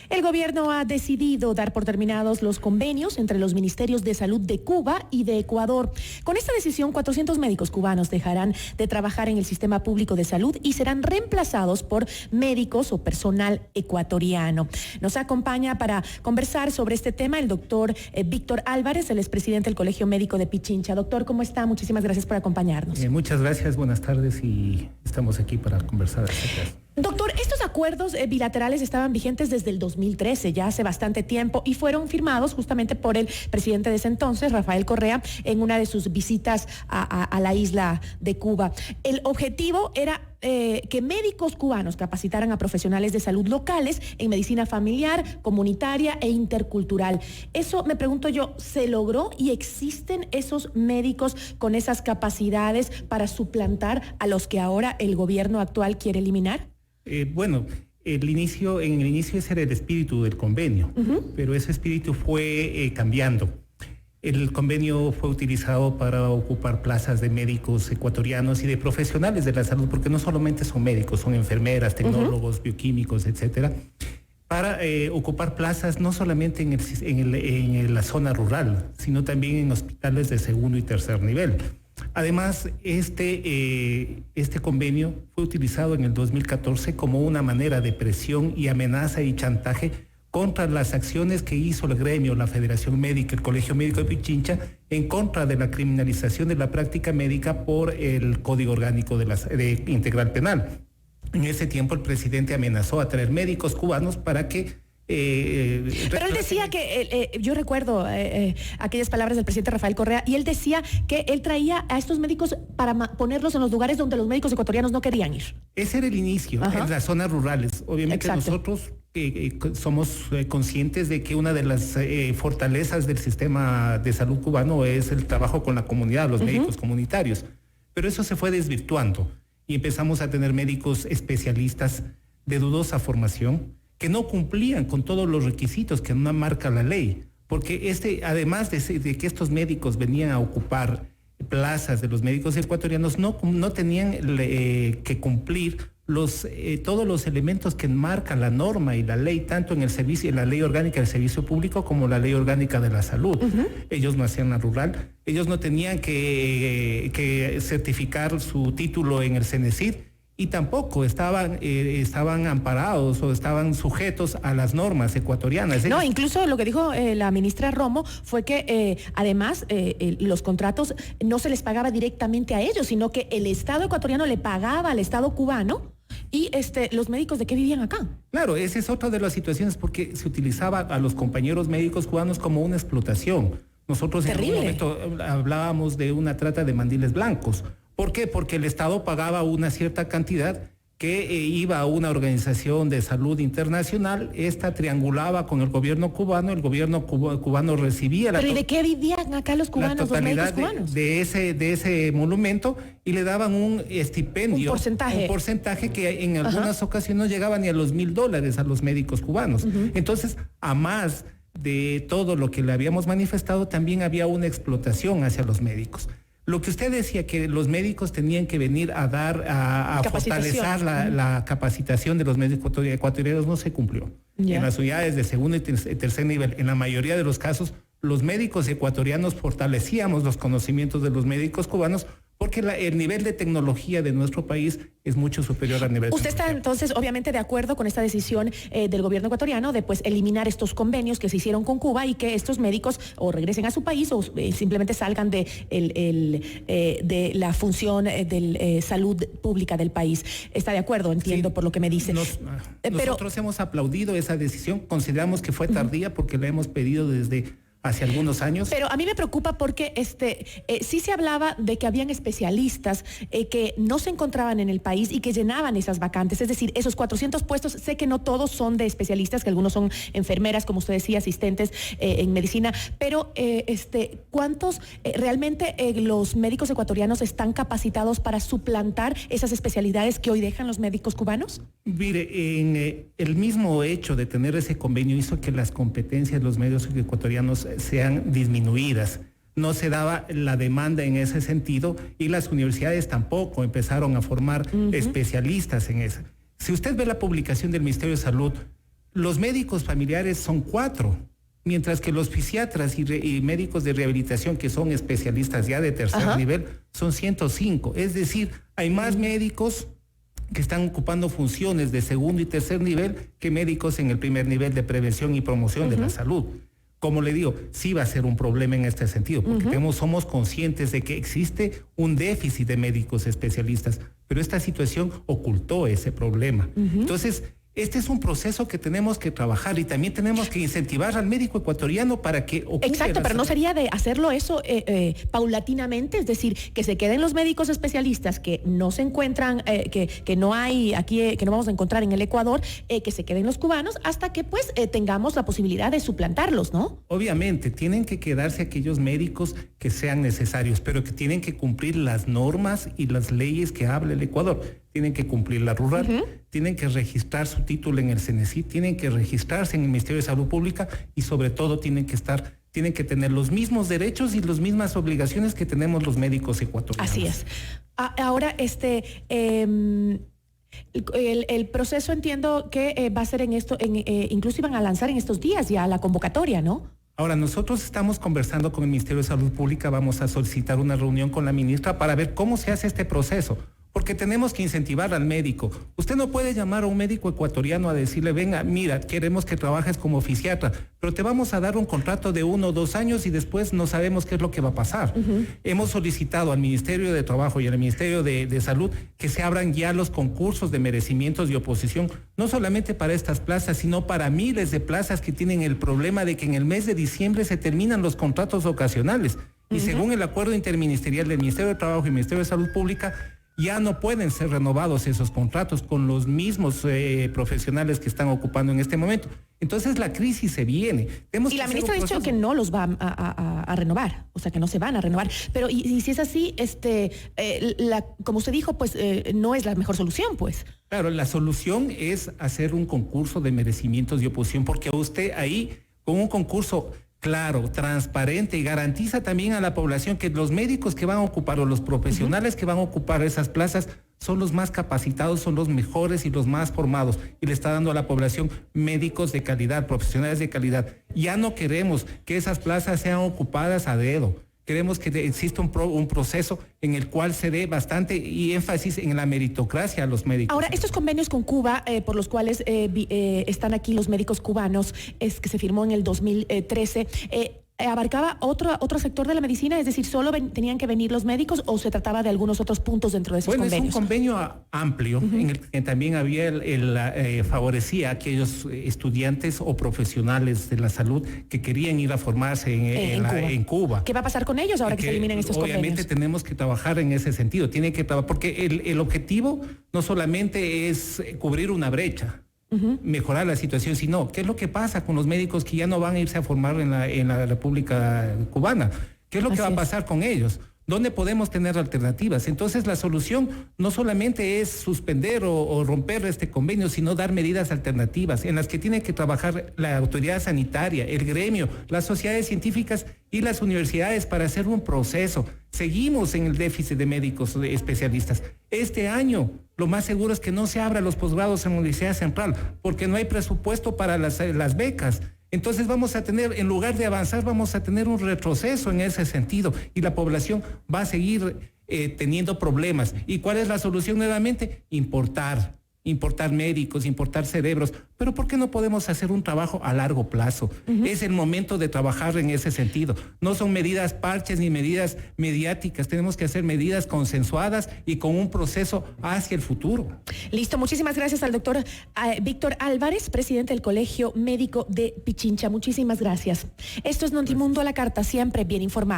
El gobierno ha decidido dar por terminados los convenios entre los ministerios de salud de Cuba y de Ecuador. Con esta decisión, 400 médicos cubanos dejarán de trabajar en el sistema público de salud y serán reemplazados por médicos o personal ecuatoriano. Nos acompaña para conversar sobre este tema el doctor Víctor Álvarez, el expresidente del Colegio Médico de Pichincha. Doctor, ¿cómo está? Muchísimas gracias por acompañarnos. Muchas gracias, buenas tardes y estamos aquí para conversar de este caso. Doctor, estos acuerdos bilaterales estaban vigentes desde el 2013, ya hace bastante tiempo, y fueron firmados justamente por el presidente de ese entonces, Rafael Correa, en una de sus visitas a la isla de Cuba. El objetivo era que médicos cubanos capacitaran a profesionales de salud locales en medicina familiar, comunitaria e intercultural. Eso, me pregunto yo, ¿se logró y existen esos médicos con esas capacidades para suplantar a los que ahora el gobierno actual quiere eliminar? En el inicio ese era el espíritu del convenio, pero ese espíritu fue cambiando. El convenio fue utilizado para ocupar plazas de médicos ecuatorianos y de profesionales de la salud, porque no solamente son médicos, son enfermeras, tecnólogos, bioquímicos, etcétera, para ocupar plazas no solamente en la zona rural, sino también en hospitales de segundo y tercer nivel. Además, este convenio fue utilizado en el 2014 como una manera de presión y amenaza y chantaje contra las acciones que hizo el gremio, la Federación Médica, el Colegio Médico de Pichincha, en contra de la criminalización de la práctica médica por el Código Orgánico de Integral Penal. En ese tiempo el presidente amenazó a traer médicos cubanos para que pero él decía que, yo recuerdo aquellas palabras del presidente Rafael Correa, y él decía que él traía a estos médicos para ponerlos en los lugares donde los médicos ecuatorianos no querían ir. Ese era el inicio, en las zonas rurales. Obviamente nosotros somos conscientes de que una de las fortalezas del sistema de salud cubano es el trabajo con la comunidad, los médicos comunitarios. Pero eso se fue desvirtuando y empezamos a tener médicos especialistas de dudosa formación, que no cumplían con todos los requisitos que no marca la ley, porque además de que estos médicos venían a ocupar plazas de los médicos ecuatorianos, no tenían que cumplir todos los elementos que marcan la norma y la ley, tanto en la ley orgánica del servicio público como la ley orgánica de la salud. Ellos no hacían la rural, ellos no tenían que certificar su título en el CENESID, y tampoco estaban amparados o estaban sujetos a las normas ecuatorianas. No, incluso lo que dijo la ministra Romo fue que además los contratos no se les pagaba directamente a ellos, sino que el Estado ecuatoriano le pagaba al Estado cubano. ¿Y los médicos de qué vivían acá? Claro, esa es otra de las situaciones, porque se utilizaba a los compañeros médicos cubanos como una explotación. Nosotros en algún momento hablábamos de una trata de mandiles blancos. ¿Por qué? Porque el Estado pagaba una cierta cantidad que iba a una organización de salud internacional, esta triangulaba con el gobierno cubano, el gobierno cubano recibía ¿Pero y de qué vivían acá los cubanos, los médicos cubanos? De ese monumento, y le daban un estipendio. Un porcentaje que en algunas ocasiones no llegaba ni a los $1,000 a los médicos cubanos. Entonces, a más de todo lo que le habíamos manifestado, también había una explotación hacia los médicos. Lo que usted decía, que los médicos tenían que venir a fortalecer la capacitación de los médicos ecuatorianos, no se cumplió. En las unidades de segundo y tercer nivel, en la mayoría de los casos, los médicos ecuatorianos fortalecíamos los conocimientos de los médicos cubanos, porque el nivel de tecnología de nuestro país es mucho superior al nivel. ¿Usted está entonces obviamente de acuerdo con esta decisión del gobierno ecuatoriano de eliminar estos convenios que se hicieron con Cuba y que estos médicos o regresen a su país o simplemente salgan de la función de salud pública del país? ¿Está de acuerdo? Entiendo por lo que me dice. Nosotros hemos aplaudido esa decisión, consideramos que fue tardía porque la hemos pedido desde hace algunos años. Pero a mí me preocupa porque sí se hablaba de que habían especialistas que no se encontraban en el país y que llenaban esas vacantes. Es decir, esos 400 puestos, sé que no todos son de especialistas, que algunos son enfermeras, como usted decía, asistentes en medicina, pero ¿cuántos realmente los médicos ecuatorianos están capacitados para suplantar esas especialidades que hoy dejan los médicos cubanos? Mire, el mismo hecho de tener ese convenio hizo que las competencias de los médicos ecuatorianos sean disminuidas. No se daba la demanda en ese sentido y las universidades tampoco empezaron a formar especialistas en eso. Si usted ve la publicación del Ministerio de Salud, Los médicos familiares son 4, mientras que los fisiatras y médicos de rehabilitación, que son especialistas ya de tercer nivel, son 105. Es decir, hay más médicos que están ocupando funciones de segundo y tercer nivel que médicos en el primer nivel de prevención y promoción de la salud. Como le digo, sí va a ser un problema en este sentido, porque somos conscientes de que existe un déficit de médicos especialistas, pero esta situación ocultó ese problema. Entonces, este es un proceso que tenemos que trabajar y también tenemos que incentivar al médico ecuatoriano para que ocupe. Exacto, pero no sería de hacerlo eso paulatinamente, es decir, que se queden los médicos especialistas que no se encuentran, que no hay aquí, que no vamos a encontrar en el Ecuador, que se queden los cubanos hasta que pues tengamos la posibilidad de suplantarlos, ¿no? Obviamente, tienen que quedarse aquellos médicos que sean necesarios, pero que tienen que cumplir las normas y las leyes que habla el Ecuador. Tienen que cumplir la rural, tienen que registrar su título en el CENESID, tienen que registrarse en el Ministerio de Salud Pública y sobre todo tienen que tener los mismos derechos y las mismas obligaciones que tenemos los médicos ecuatorianos. Así es. Ahora, el proceso entiendo que va a ser en esto, incluso iban a lanzar en estos días ya la convocatoria, ¿no? Ahora, nosotros estamos conversando con el Ministerio de Salud Pública, vamos a solicitar una reunión con la ministra para ver cómo se hace este proceso. Porque tenemos que incentivar al médico. Usted no puede llamar a un médico ecuatoriano a decirle, venga, mira, queremos que trabajes como fisiatra, pero te vamos a dar un contrato de 1 o 2 años y después no sabemos qué es lo que va a pasar. Hemos solicitado al Ministerio de Trabajo y al Ministerio de Salud que se abran ya los concursos de merecimientos y oposición, no solamente para estas plazas, sino para miles de plazas que tienen el problema de que en el mes de diciembre se terminan los contratos ocasionales. Y según el acuerdo interministerial del Ministerio de Trabajo y el Ministerio de Salud Pública, ya no pueden ser renovados esos contratos con los mismos profesionales que están ocupando en este momento. Entonces la crisis se viene. Y la ministra ha dicho que no los va a renovar, o sea que no se van a renovar. Pero y si es así, como usted dijo, pues no es la mejor solución, pues. Claro, la solución es hacer un concurso de merecimientos y oposición, porque usted ahí, con un concurso claro, transparente y garantiza también a la población que los médicos que van a ocupar o los profesionales que van a ocupar esas plazas son los más capacitados, son los mejores y los más formados, y le está dando a la población médicos de calidad, profesionales de calidad. Ya no queremos que esas plazas sean ocupadas a dedo. Queremos que exista un proceso en el cual se dé bastante y énfasis en la meritocracia a los médicos. Ahora, estos convenios con Cuba, por los cuales están aquí los médicos cubanos, que se firmó en el 2013, ¿abarcaba otro sector de la medicina? Es decir, ¿solo tenían que venir los médicos o se trataba de algunos otros puntos dentro de esos convenios? Bueno, es un convenio amplio en el que también había favorecía a aquellos estudiantes o profesionales de la salud que querían ir a formarse en Cuba. ¿Qué va a pasar con ellos ahora que se eliminen estos convenios? Obviamente tenemos que trabajar en ese sentido, porque el objetivo no solamente es cubrir una brecha, mejorar la situación, sino qué es lo que pasa con los médicos que ya no van a irse a formar en la República Cubana, qué es lo que va a pasar con ellos, dónde podemos tener alternativas. Entonces la solución no solamente es suspender o romper este convenio, sino dar medidas alternativas en las que tiene que trabajar la autoridad sanitaria, el gremio, las sociedades científicas y las universidades para hacer un proceso. Seguimos en el déficit de médicos especialistas. Este año lo más seguro es que no se abran los posgrados en la Universidad Central porque no hay presupuesto para las becas. Entonces vamos a tener, en lugar de avanzar, vamos a tener un retroceso en ese sentido y la población va a seguir teniendo problemas. ¿Y cuál es la solución nuevamente? Importar médicos, importar cerebros. Pero ¿por qué no podemos hacer un trabajo a largo plazo? Es el momento de trabajar en ese sentido. No son medidas parches ni medidas mediáticas. Tenemos que hacer medidas consensuadas y con un proceso hacia el futuro. Listo. Muchísimas gracias al doctor Víctor Álvarez, presidente del Colegio Médico de Pichincha. Muchísimas gracias. Esto es Notimundo a la Carta, siempre bien informado.